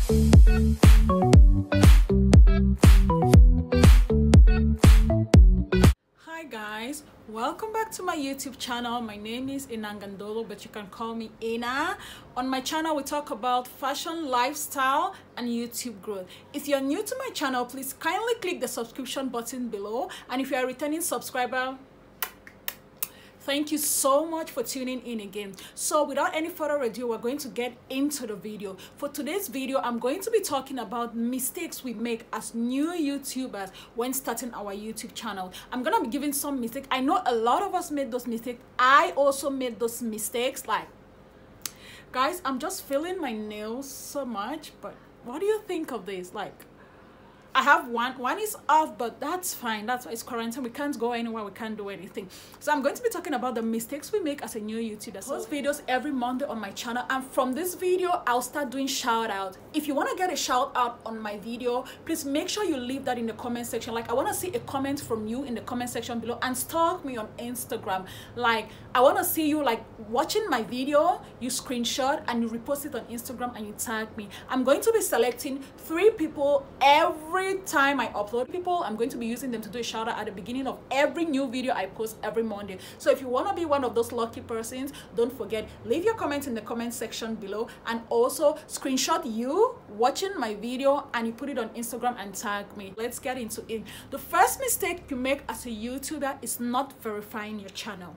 Hi guys, welcome back to my YouTube channel. My name is Enanga Ndolo, but you can call me Ena. On my channel we talk about fashion, lifestyle and YouTube growth. If you're new to my channel, please kindly click the subscription button below, and if you're a returning subscriber, thank you so much for tuning in again. So without any further ado, we're going to get into the video. For today's video, I'm going to be talking about mistakes we make as new YouTubers when starting our YouTube channel. I'm gonna be giving some mistakes. I know a lot of us made those mistakes. I also made those mistakes. Like, guys, I'm just feeling my nails so much, but what do you think of this? Like, I have one is off, but that's fine. That's why it's quarantine. We can't go anywhere. We can't do anything. So I'm going to be talking about the mistakes we make as a new YouTuber. I post videos every Monday on my channel, and from this video, I'll start doing shout out. If you want to get a shout out on my video, please make sure you leave that in the comment section. Like, I want to see a comment from you in the comment section below, and stalk me on Instagram. Like, I want to see you like watching my video, you screenshot and you repost it on Instagram and you tag me. I'm going to be selecting 3 people every time I upload people. I'm going to be using them to do a shout out at the beginning of every new video I post every Monday. So if you want to be one of those lucky persons, don't forget, leave your comments in the comment section below, and also screenshot you watching my video and you put it on Instagram and tag me. Let's get into it. The first mistake you make as a YouTuber is not verifying your channel.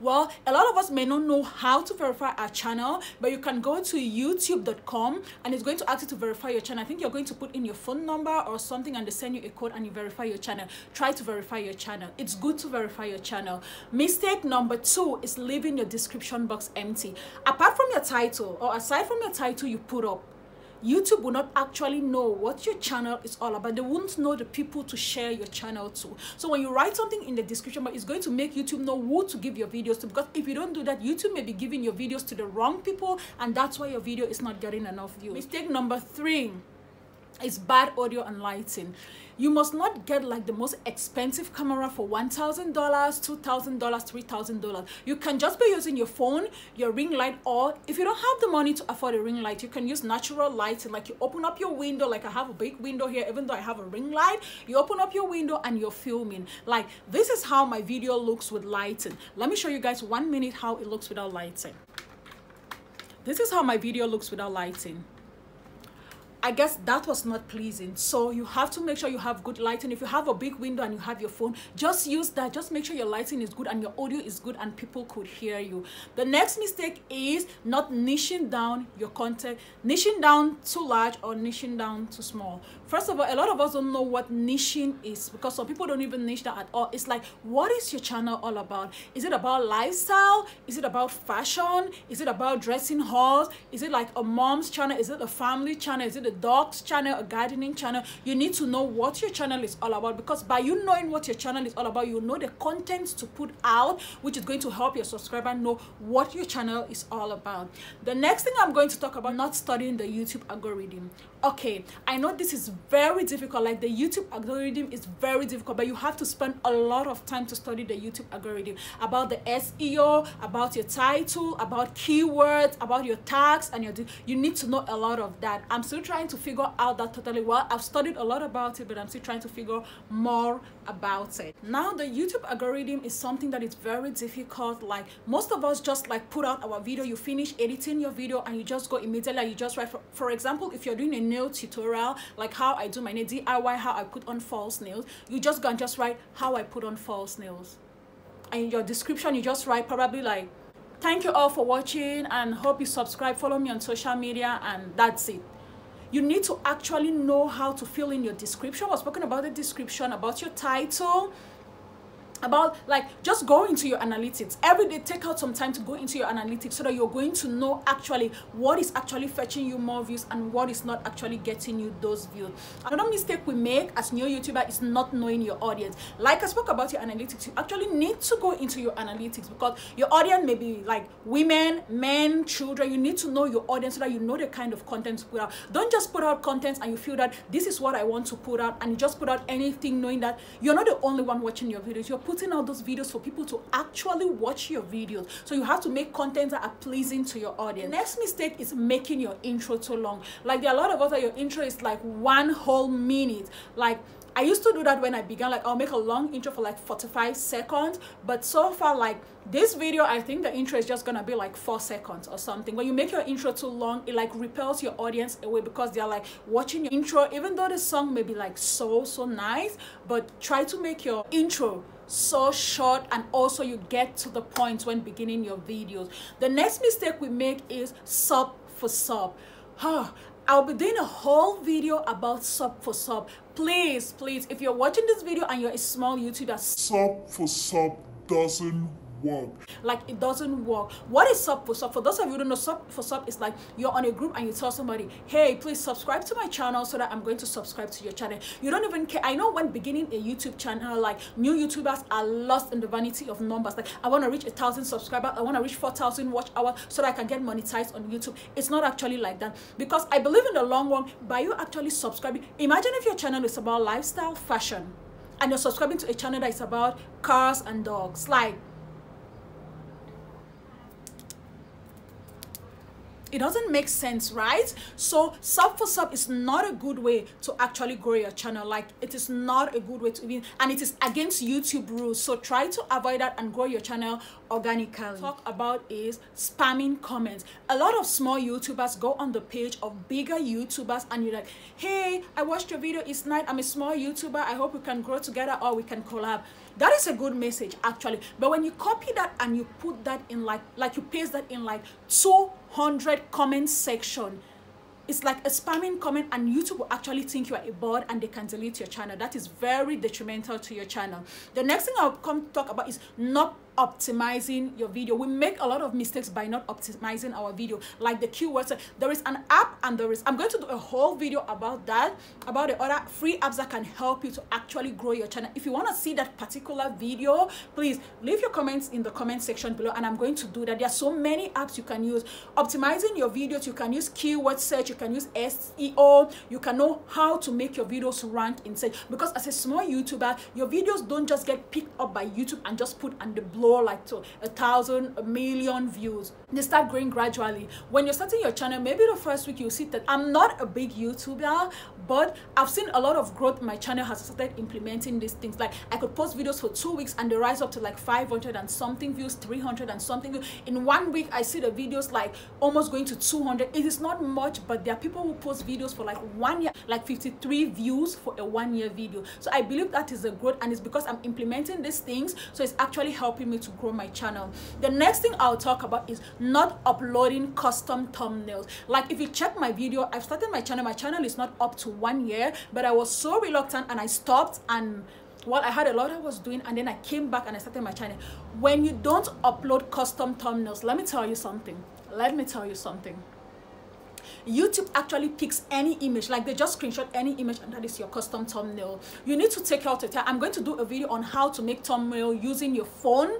Well, a lot of us may not know how to verify our channel, but you can go to youtube.com and it's going to ask you to verify your channel. I think you're going to put in your phone number or something and they send you a code and you verify your channel. Try to verify your channel. It's good to verify your channel. Mistake number 2 is leaving your description box empty. Apart from your title, or aside from your title you put up, YouTube will not actually know what your channel is all about. They won't know the people to share your channel to. So when you write something in the description, but it's going to make YouTube know who to give your videos to, because if you don't do that, YouTube may be giving your videos to the wrong people, and that's why your video is not getting enough views. Mistake number 3 is bad audio and lighting. You must not get like the most expensive camera for $1,000, $2,000, $3,000. You can just be using your phone, your ring light, or if you don't have the money to afford a ring light, you can use natural lighting. Like, you open up your window, like I have a big window here, even though I have a ring light, you open up your window and you're filming. Like, this is how my video looks with lighting. Let me show you guys 1 minute how it looks without lighting. This is how my video looks without lighting. I guess that was not pleasing. So you have to make sure you have good lighting. If you have a big window and you have your phone, just use that. Just make sure your lighting is good and your audio is good and people could hear you. The next mistake is not niching down your content, niching down too large or niching down too small. First of all, a lot of us don't know what niching is, because some people don't even niche that at all. It's like, what is your channel all about? Is it about lifestyle? Is it about fashion? Is it about dressing hauls? Is it like a mom's channel? Is it a family channel? Is it a dog's channel, a gardening channel? You need to know what your channel is all about, because by you knowing what your channel is all about, you know the content to put out, which is going to help your subscriber know what your channel is all about. The next thing I'm going to talk about, not studying the YouTube algorithm. Okay, I know this is very difficult. Like, the YouTube algorithm is very difficult, but you have to spend a lot of time to study the YouTube algorithm, about the SEO, about your title, about keywords, about your tags, and you need to know a lot of that. I'm still trying to figure out that totally well. I've studied a lot about it, but I'm still trying to figure more about it. Now, the YouTube algorithm is something that is very difficult. Like, most of us just like put out our video, you finish editing your video and you just go immediately, you just write. For example, if you're doing a nail tutorial, like how I do my nail DIY, how I put on false nails, you just go and just write how I put on false nails, and in your description you just write probably like, thank you all for watching and hope you subscribe, follow me on social media, and that's it. You need to actually know how to fill in your description. We've spoken about the description, about your title, about like just go into your analytics every day. Take out some time to go into your analytics so that you're going to know actually what is actually fetching you more views and what is not actually getting you those views. Another mistake we make as new YouTuber is not knowing your audience. Like I spoke about your analytics, you actually need to go into your analytics because your audience may be like women, men, children. You need to know your audience so that you know the kind of content to put out. Don't just put out content and you feel that this is what I want to put out and you just put out anything knowing that you're not the only one watching your videos. You're putting out those videos for people to actually watch your videos. So you have to make content that are pleasing to your audience. Next mistake is making your intro too long. Like, there are a lot of us that your intro is like 1 whole minute. Like, I used to do that when I began. Like, I'll make a long intro for like 45 seconds, but so far, like this video, I think the intro is just gonna be like 4 seconds or something. When you make your intro too long, it like repels your audience away, because they're like watching your intro, even though the song may be like so nice, but try to make your intro so short, and also you get to the point when beginning your videos. The next mistake we make is sub for sub. I'll be doing a whole video about sub for sub. Please, if you're watching this video and you're a small YouTuber, sub for sub doesn't work. Like, it doesn't work. What is sub for sub? For those of you who don't know, sub for sub is like you're on a group and you tell somebody, hey, please subscribe to my channel so that I'm going to subscribe to your channel. You don't even care. I know when beginning a YouTube channel, like new YouTubers are lost in the vanity of numbers. Like, I want to reach 1,000 subscribers, I want to reach 4,000 watch hours so that I can get monetized on YouTube. It's not actually like that, because I believe in the long run, by you actually subscribing, imagine if your channel is about lifestyle, fashion, and you're subscribing to a channel that is about cars and dogs. Like, it doesn't make sense, right? So sub for sub is not a good way to actually grow your channel. Like, it is not a good way to even, and it is against YouTube rules. So try to avoid that and grow your channel organically. Talk about is spamming comments. A lot of small YouTubers go on the page of bigger YouTubers and you're like, hey, I watched your video, it's nice, I'm a small YouTuber, I hope we can grow together or we can collab. That is a good message actually, but when you copy that and you put that in like you paste that in like 200 comment section, it's like a spamming comment, and YouTube will actually think you are a bot and they can delete your channel. That is very detrimental to your channel. The next thing I'll come talk about is not optimizing your video. We make a lot of mistakes by not optimizing our video, like the keywords. There is an app, and I'm going to do a whole video about that, about the other free apps that can help you to actually grow your channel. If you want to see that particular video, please leave your comments in the comment section below, and I'm going to do that. There are so many apps you can use optimizing your videos. You can use keyword search, you can use SEO, you can know how to make your videos rank in search, because as a small YouTuber, your videos don't just get picked up by YouTube and just put on the blog like to 1,000, 1 million views. They start growing gradually. When you're starting your channel, maybe the first week you'll see that I'm not a big YouTuber, but I've seen a lot of growth. My channel has started implementing these things. Like, I could post videos for 2 weeks and they rise up to like 500 and something views, 300 and something views. In 1 week, I see the videos like almost going to 200. It is not much, but there are people who post videos for like 1 year, like 53 views for a 1 year video. So I believe that is a growth, and it's because I'm implementing these things. So it's actually helping me to grow my channel. The next thing I'll talk about is not uploading custom thumbnails. Like, if you check my video, I've started my channel is not up to 1 year, but I was so reluctant and I stopped, and well, I had a lot I was doing, and then I came back and I started my channel. When you don't upload custom thumbnails, let me tell you something. YouTube actually picks any image, like they just screenshot any image, and that is your custom thumbnail. You need to take out a time. I'm going to do a video on how to make thumbnail using your phone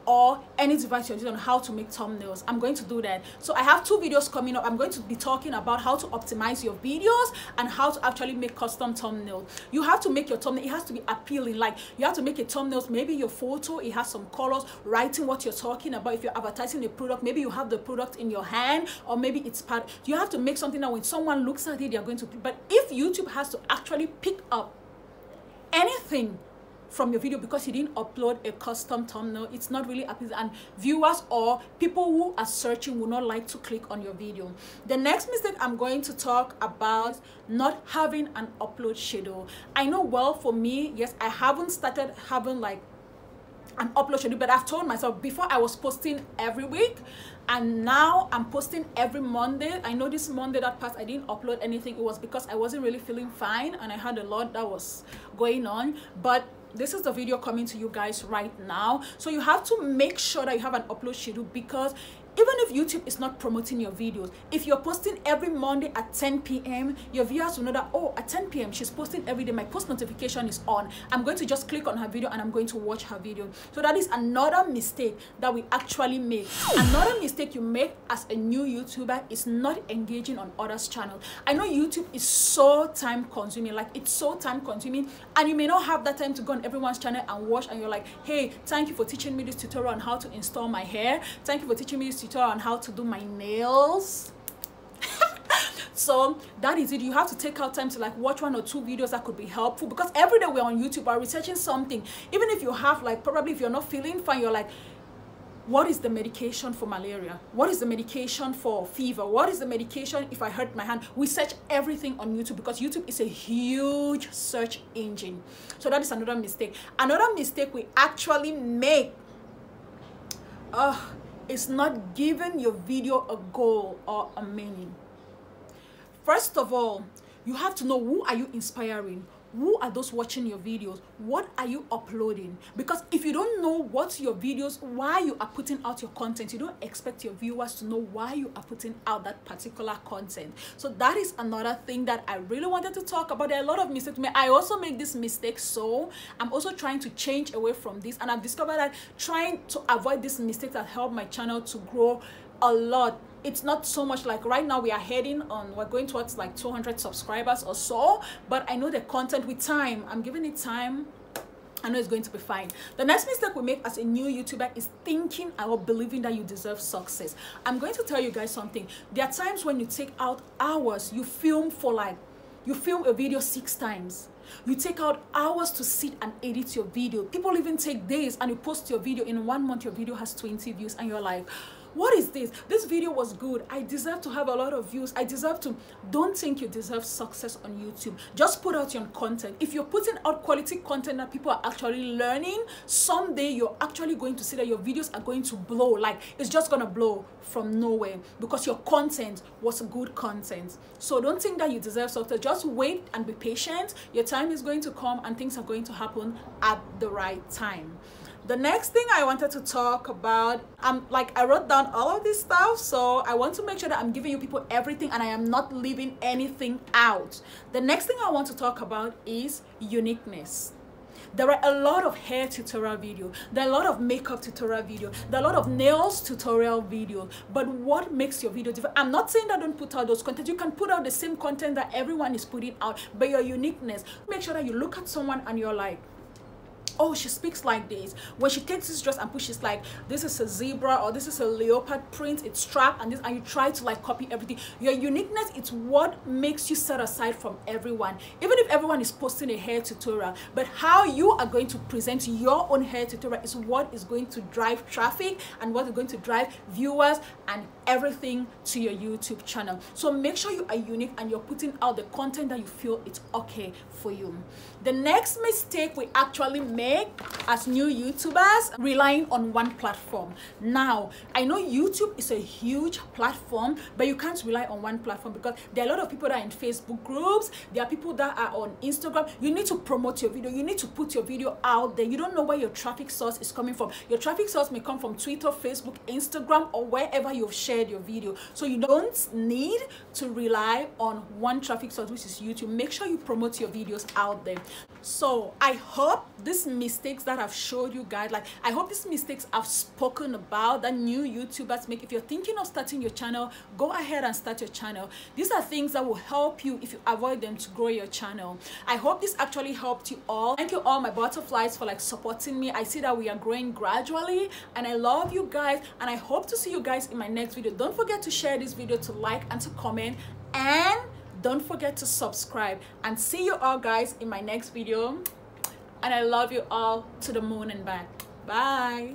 or any device you're using, on how to make thumbnails. I'm going to do that. So I have 2 videos coming up. I'm going to be talking about how to optimize your videos and how to actually make custom thumbnails. You have to make your thumbnail, it has to be appealing. Like, you have to make a thumbnail, maybe your photo, it has some colors, writing what you're talking about. If you're advertising a product, maybe you have the product in your hand, or maybe it's part. You have to make something that when someone looks at it, they're going to, but if YouTube has to actually pick up anything from your video because you didn't upload a custom thumbnail, it's not really appealing, and viewers or people who are searching will not like to click on your video. The next mistake I'm going to talk about is not having an upload schedule. I know, well, for me, yes, I haven't started having like an upload schedule, but I've told myself, before I was posting every week, and now I'm posting every Monday. I know this Monday that passed, I didn't upload anything. It was because I wasn't really feeling fine and I had a lot that was going on, but this is the video coming to you guys right now. So you have to make sure that you have an upload schedule, because Even if YouTube is not promoting your videos, if you're posting every Monday at 10 p.m., your viewers will know that, oh, at 10 p.m. she's posting every day, my post notification is on. I'm going to just click on her video and I'm going to watch her video. So that is another mistake that we actually make. Another mistake you make as a new YouTuber is not engaging on others' channels. I know YouTube is so time consuming, like it's so time consuming, and you may not have that time to go on everyone's channel and watch, and you're like, hey, thank you for teaching me this tutorial on how to install my hair. Thank you for teaching me this tutorial on how to do my nails. So that is it. You have to take out time to like watch 1 or 2 videos that could be helpful, because every day we're on YouTube, we're researching something. Even if you have like, probably if you're not feeling fine, you're like, what is the medication for malaria? What is the medication for fever? What is the medication if I hurt my hand? We search everything on YouTube because YouTube is a huge search engine. So that is another mistake. Another mistake we actually make is not giving your video a goal or a meaning. First of all, you have to know, who are you inspiring? Who are those watching your videos? What are you uploading? Because if you don't know what your videos, why you are putting out your content, you don't expect your viewers to know why you are putting out that particular content. So that is another thing that I really wanted to talk about. There are a lot of mistakes. I also make this mistake, so I'm also trying to change away from this, and I've discovered that trying to avoid these mistakes that help my channel to grow a lot. It's not so much like right now we're going towards like 200 subscribers or so, but I know the content with time, I'm giving it time, I know it's going to be fine. The next mistake we make as a new YouTuber is thinking or believing that you deserve success. I'm going to tell you guys something. There are times when you take out hours, you film a video 6 times. You take out hours to sit and edit your video. People even take days, and you post your video. In 1 month, your video has 20 views, and you're like, what is this? This video was good. I deserve to have a lot of views. I deserve to. Don't think you deserve success on YouTube. Just put out your content. If you're putting out quality content that people are actually learning, someday you're actually going to see that your videos are going to blow. Like, it's just going to blow from nowhere because your content was good content. So don't think that you deserve success. Just wait and be patient. Your time is going to come and things are going to happen at the right time. The next thing I wanted to talk about, I wrote down all of this stuff, so I want to make sure that I'm giving you people everything and I am not leaving anything out. The next thing I want to talk about is uniqueness. There are a lot of hair tutorial videos, there are a lot of makeup tutorial videos, there are a lot of nails tutorial videos, but what makes your video different? I'm not saying that don't put out those content. You can put out the same content that everyone is putting out, but your uniqueness, make sure that you look at someone and you're like, oh, she speaks like this. When she takes this dress and pushes like, this is a zebra or this is a leopard print, it's strapped and this, and you try to like copy everything. Your uniqueness, it's what makes you set aside from everyone. Even if everyone is posting a hair tutorial, but how you are going to present your own hair tutorial is what is going to drive traffic and what is going to drive viewers and everything to your YouTube channel. So make sure you are unique and you're putting out the content that you feel it's okay for you. The next mistake we actually make as new YouTubers, relying on one platform. Now, I know YouTube is a huge platform, but you can't rely on one platform because there are a lot of people that are in Facebook groups, there are people that are on Instagram. You need to promote your video, you need to put your video out there. You don't know where your traffic source is coming from. Your traffic source may come from Twitter, Facebook, Instagram, or wherever you've shared your video. So you don't need to rely on one traffic source, which is YouTube. Make sure you promote your videos out there. So I hope these mistakes that I've showed you guys, like I hope these mistakes I've spoken about that new YouTubers make. If you're thinking of starting your channel, go ahead and start your channel. These are things that will help you if you avoid them to grow your channel. I hope this actually helped you all. Thank you all my butterflies for like supporting me. I see that we are growing gradually and I love you guys, and I hope to see you guys in my next video. Don't forget to share this video, to like and to comment, and don't forget to subscribe, and see you all guys in my next video. And I love you all to the moon and back. Bye.